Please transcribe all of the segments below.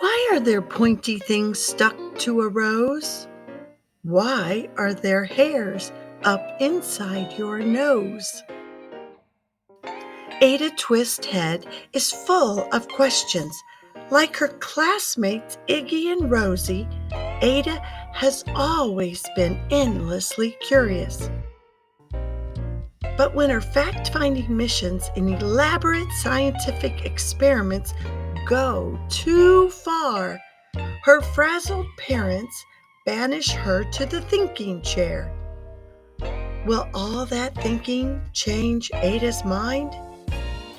Why are there pointy things stuck to a rose? Why are there hairs up inside your nose? Ada Twist's head is full of questions. Like her classmates Iggy and Rosie, Ada has always been endlessly curious. But when her fact-finding missions and elaborate scientific experiments go too far, her frazzled parents banish her to the thinking chair. Will all that thinking change Ada's mind?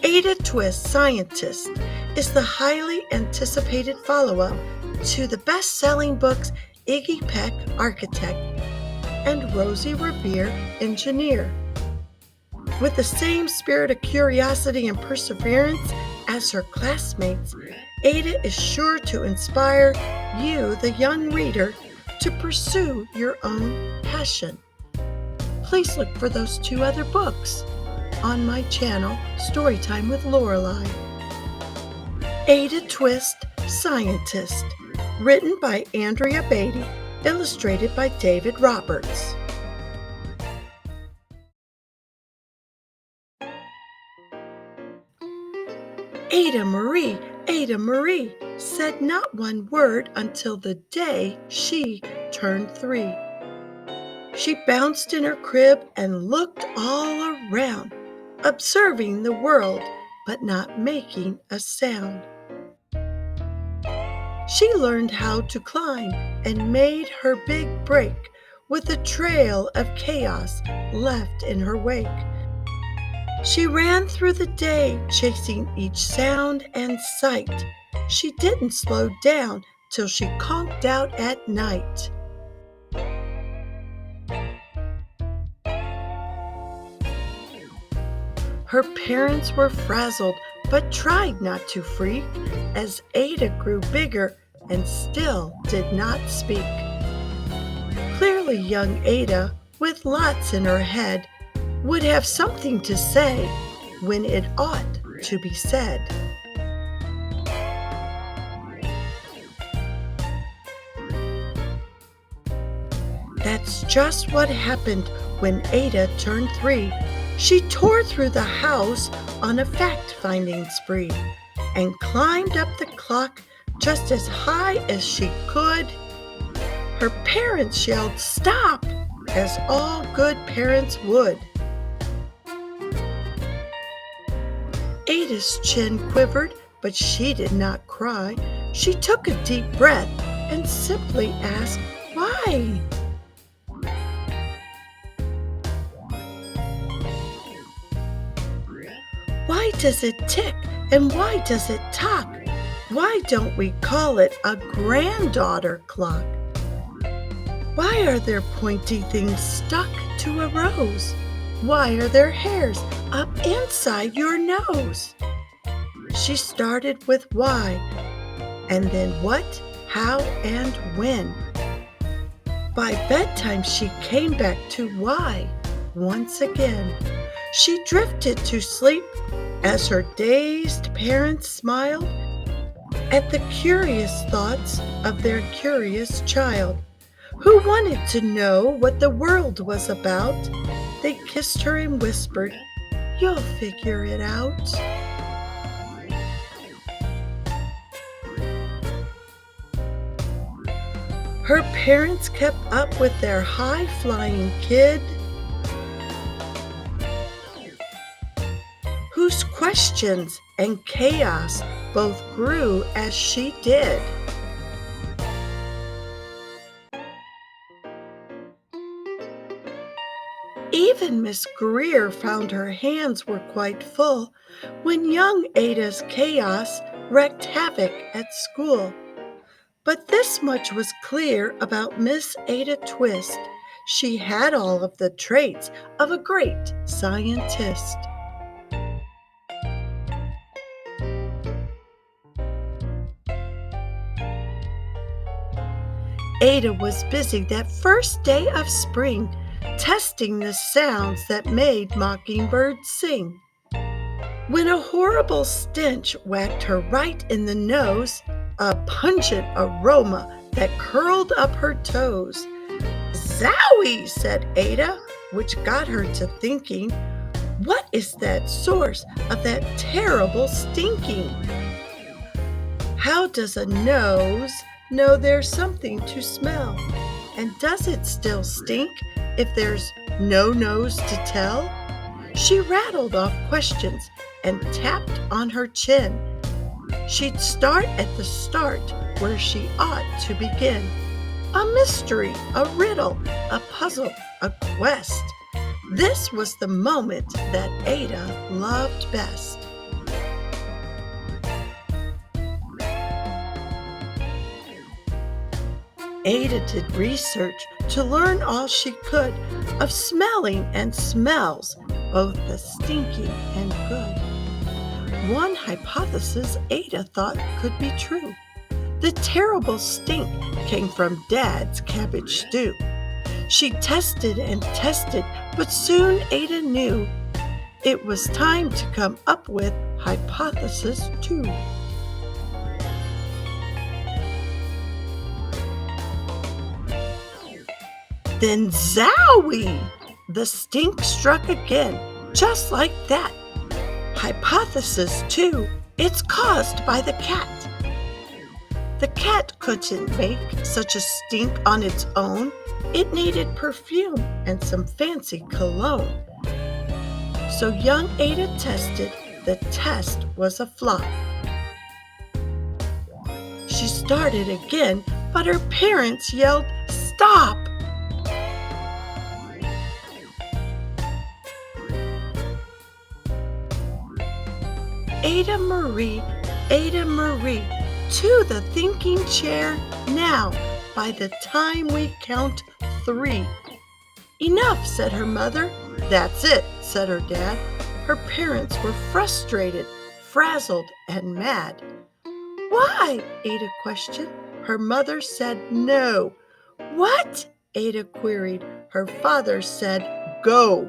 Ada Twist, Scientist, is the highly anticipated follow-up to the best-selling books Iggy Peck, Architect, and Rosie Revere, Engineer. With the same spirit of curiosity and perseverance as her classmates, Ada is sure to inspire you, the young reader, to pursue your own passion. Please look for those 2 other books on my channel, Storytime with Lorelei. Ada Twist, Scientist, written by Andrea Beaty, illustrated by David Roberts. Ada Marie said not one word until the day she turned 3. She bounced in her crib and looked all around, observing the world but not making a sound. She learned how to climb and made her big break with a trail of chaos left in her wake. She ran through the day, chasing each sound and sight. She didn't slow down till she conked out at night. Her parents were frazzled, but tried not to freak, as Ada grew bigger and still did not speak. Clearly young Ada, with lots in her head, would have something to say when it ought to be said. That's just what happened when Ada turned 3. She tore through the house on a fact-finding spree and climbed up the clock just as high as she could. Her parents yelled, "Stop!" as all good parents would. Ada's chin quivered, but she did not cry. She took a deep breath and simply asked, "Why?" Why does it tick and why does it talk? Why don't we call it a granddaughter clock? Why are there pointy things stuck to a rose? Why are there hairs up inside your nose? She started with why, and then what, how, and when. By bedtime she came back to why once again. She drifted to sleep as her dazed parents smiled at the curious thoughts of their curious child, who wanted to know what the world was about. They kissed her and whispered, "You'll figure it out." Her parents kept up with their high-flying kid, whose questions and chaos both grew as she did. Even Miss Greer found her hands were quite full when young Ada's chaos wreaked havoc at school. But this much was clear about Miss Ada Twist: she had all of the traits of a great scientist. Ada was busy that first day of spring, testing the sounds that made mockingbirds sing. When a horrible stench whacked her right in the nose, a pungent aroma that curled up her toes. "Zowie!" said Ada, which got her to thinking, what is that source of that terrible stinking? How does a nose know there's something to smell? And does it still stink if there's no nose to tell? She rattled off questions and tapped on her chin. She'd start at the start where she ought to begin. A mystery, a riddle, a puzzle, a quest. This was the moment that Ada loved best. Ada did research to learn all she could of smelling and smells, both the stinky and good. One hypothesis Ada thought could be true. The terrible stink came from Dad's cabbage stew. She tested and tested, but soon Ada knew it was time to come up with hypothesis 2. Then zowie! The stink struck again, just like that. Hypothesis 2, it's caused by the cat. The cat couldn't make such a stink on its own. It needed perfume and some fancy cologne. So young Ada tested. The test was a flop. She started again, but her parents yelled, "Stop!" Ada Marie, to the thinking chair now, by the time we count 3. "Enough," said her mother. "That's it," said her dad. Her parents were frustrated, frazzled, and mad. "Why?" Ada questioned. Her mother said no. "What?" Ada queried. Her father said, "Go."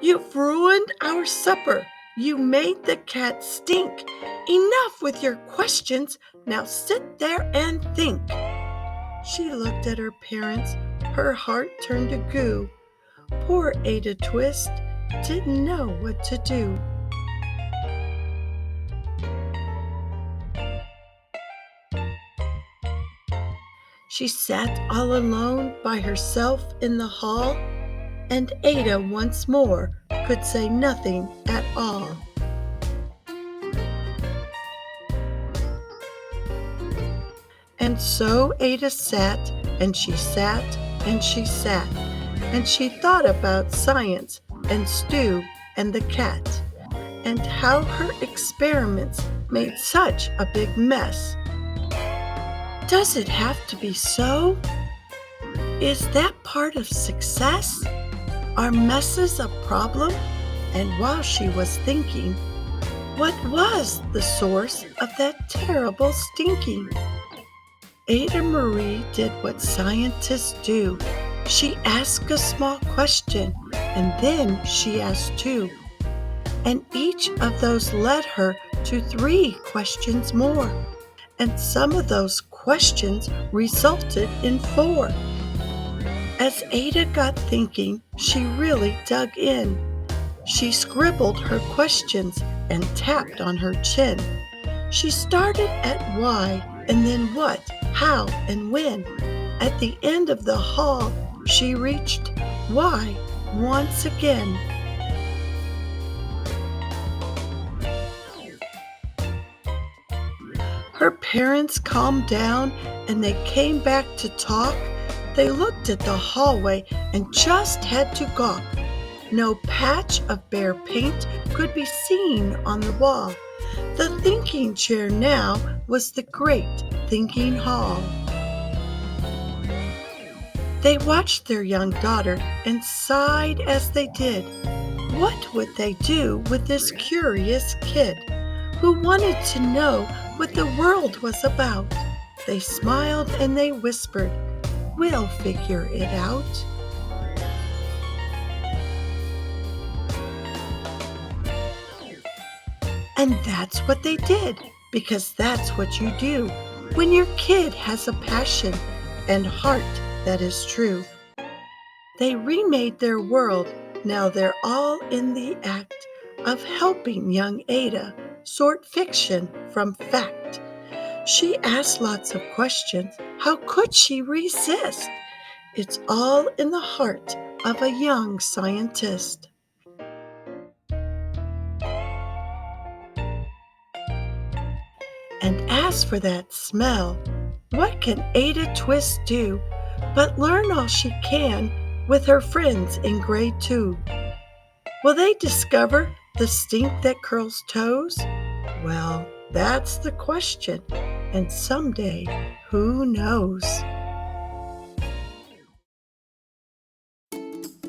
"You've ruined our supper. You made the cat stink. Enough with your questions. Now sit there and think." She looked at her parents. Her heart turned to goo. Poor Ada Twist didn't know what to do. She sat all alone by herself in the hall, and Ada once more could say nothing at all. And so Ada sat, and she sat, and she sat, and she thought about science and stew and the cat, and how her experiments made such a big mess. Does it have to be so? Is that part of success? Are messes a problem? And while she was thinking, what was the source of that terrible stinking? Ada Marie did what scientists do. She asked a small question, and then she asked 2. And each of those led her to 3 questions more. And some of those questions resulted in 4. As Ada got thinking, she really dug in. She scribbled her questions and tapped on her chin. She started at why, and then what, how, and when. At the end of the hall, she reached why once again. Her parents calmed down and they came back to talk. They looked at the hallway and just had to gawk. No patch of bare paint could be seen on the wall. The thinking chair now was the great thinking hall. They watched their young daughter and sighed as they did. What would they do with this curious kid who wanted to know what the world was about? They smiled and they whispered, "We'll figure it out." And that's what they did. because that's what you do when your kid has a passion and heart that is true. They remade their world. Now they're all in the act of helping young Ada sort fiction from fact. She asked lots of questions. How could she resist? It's all in the heart of a young scientist. And as for that smell, what can Ada Twist do but learn all she can with her friends in grade 2? Will they discover the stink that curls toes? Well, that's the question, and someday, who knows?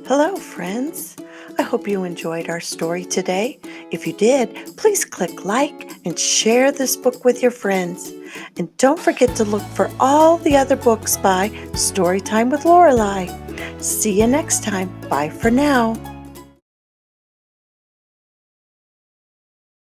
Hello, friends. I hope you enjoyed our story today. If you did, please click like and share this book with your friends. And don't forget to look for all the other books by Storytime with Lorelei. See you next time. Bye for now.